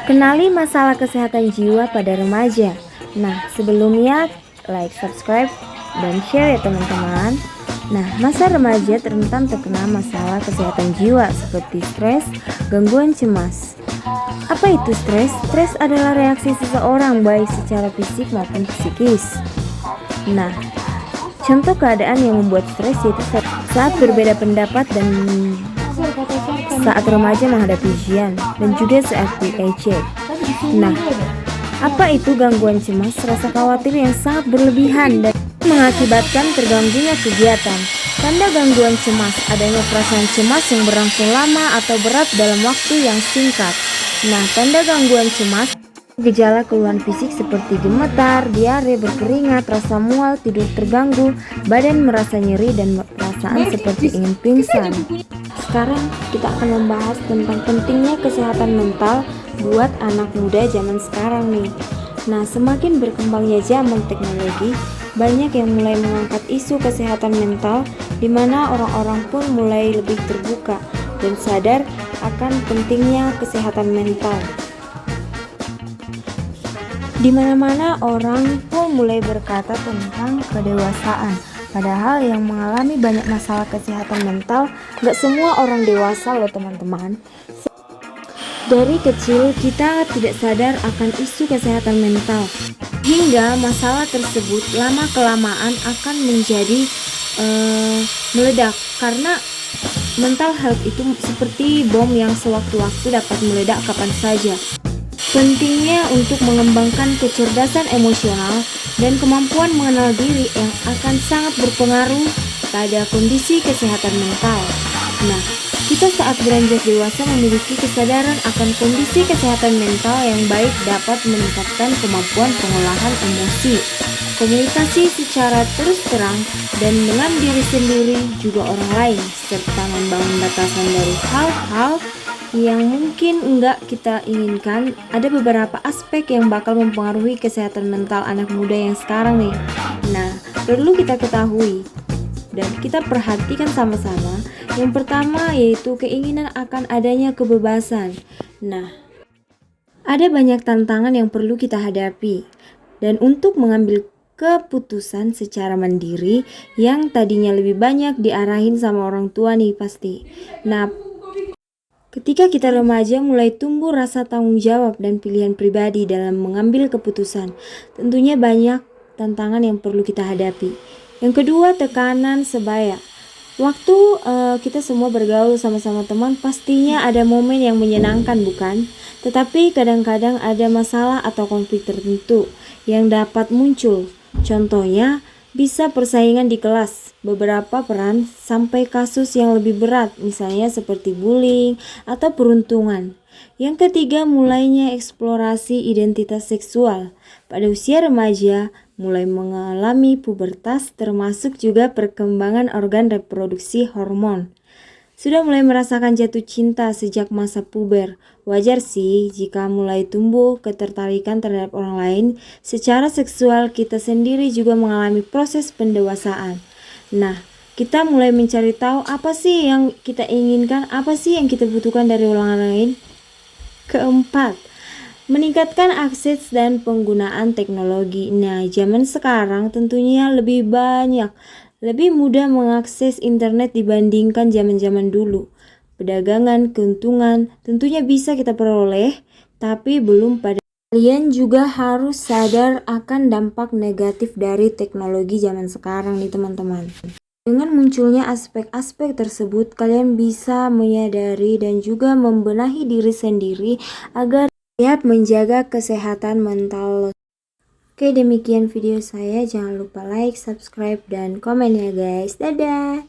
Kenali masalah kesehatan jiwa pada remaja. Nah, sebelumnya like, subscribe, dan share ya teman-teman. Nah, masa remaja rentan terkena masalah kesehatan jiwa seperti stres, gangguan cemas. Apa itu stres? Stres adalah reaksi seseorang baik secara fisik maupun psikis. Nah, contoh keadaan yang membuat stres yaitu saat berbeda pendapat dan saat remaja menghadapi ujian dan juga saat diejek. Nah, apa itu gangguan cemas? Rasa khawatir yang sangat berlebihan dan mengakibatkan terganggunya kegiatan. Tanda gangguan cemas, adanya perasaan cemas yang berlangsung lama atau berat dalam waktu yang singkat. Nah, tanda gangguan cemas, gejala keluhan fisik seperti gemetar, diare, berkeringat, rasa mual, tidur terganggu, badan merasa nyeri dan perasaan seperti ingin pingsan. Sekarang kita akan membahas tentang pentingnya kesehatan mental buat anak muda zaman sekarang nih. Nah, semakin berkembangnya zaman teknologi, banyak yang mulai mengangkat isu kesehatan mental, di mana orang-orang pun mulai lebih terbuka dan sadar akan pentingnya kesehatan mental. Di mana-mana orang pun mulai berkata tentang kedewasaan. Padahal yang mengalami banyak masalah kesehatan mental gak semua orang dewasa loh teman-teman. Dari kecil kita tidak sadar akan isu kesehatan mental, hingga masalah tersebut lama-kelamaan akan menjadi meledak. Karena mental health itu seperti bom yang sewaktu-waktu dapat meledak kapan saja. Pentingnya untuk mengembangkan kecerdasan emosional dan kemampuan mengenal diri yang akan sangat berpengaruh pada kondisi kesehatan mental. Nah, kita saat beranjak dewasa memiliki kesadaran akan kondisi kesehatan mental yang baik dapat meningkatkan kemampuan pengolahan emosi, komunikasi secara terus terang dan dengan diri sendiri juga orang lain, serta membangun batasan dari hal-hal yang mungkin enggak kita inginkan. Ada beberapa aspek yang bakal mempengaruhi kesehatan mental anak muda yang sekarang nih. Nah, perlu kita ketahui dan kita perhatikan sama-sama. Yang pertama yaitu keinginan akan adanya kebebasan. Nah, ada banyak tantangan yang perlu kita hadapi. Dan untuk mengambil keputusan secara mandiri yang tadinya lebih banyak diarahin sama orang tua nih pasti. Nah, ketika kita remaja mulai tumbuh rasa tanggung jawab dan pilihan pribadi dalam mengambil keputusan, tentunya banyak tantangan yang perlu kita hadapi. Yang kedua, tekanan sebaya. Waktu kita semua bergaul sama-sama teman, pastinya ada momen yang menyenangkan bukan? Tetapi kadang-kadang ada masalah atau konflik tertentu yang dapat muncul. Contohnya, bisa persaingan di kelas, beberapa peran, sampai kasus yang lebih berat, misalnya seperti bullying atau peruntungan. Yang ketiga, mulainya eksplorasi identitas seksual. Pada usia remaja, mulai mengalami pubertas, termasuk juga perkembangan organ reproduksi hormon. Sudah mulai merasakan jatuh cinta sejak masa puber. Wajar sih jika mulai tumbuh ketertarikan terhadap orang lain. Secara seksual kita sendiri juga mengalami proses pendewasaan. Nah, kita mulai mencari tahu apa sih yang kita inginkan, apa sih yang kita butuhkan dari orang lain. Keempat, meningkatkan akses dan penggunaan teknologi. Nah, zaman sekarang tentunya lebih mudah mengakses internet dibandingkan zaman-zaman dulu. Perdagangan, keuntungan tentunya bisa kita peroleh, tapi belum pada. Kalian juga harus sadar akan dampak negatif dari teknologi zaman sekarang nih teman-teman. Dengan munculnya aspek-aspek tersebut, kalian bisa menyadari dan juga membenahi diri sendiri agar dapat menjaga kesehatan mental. Oke, demikian video saya. Jangan lupa like, subscribe, dan komen ya guys. Dadah.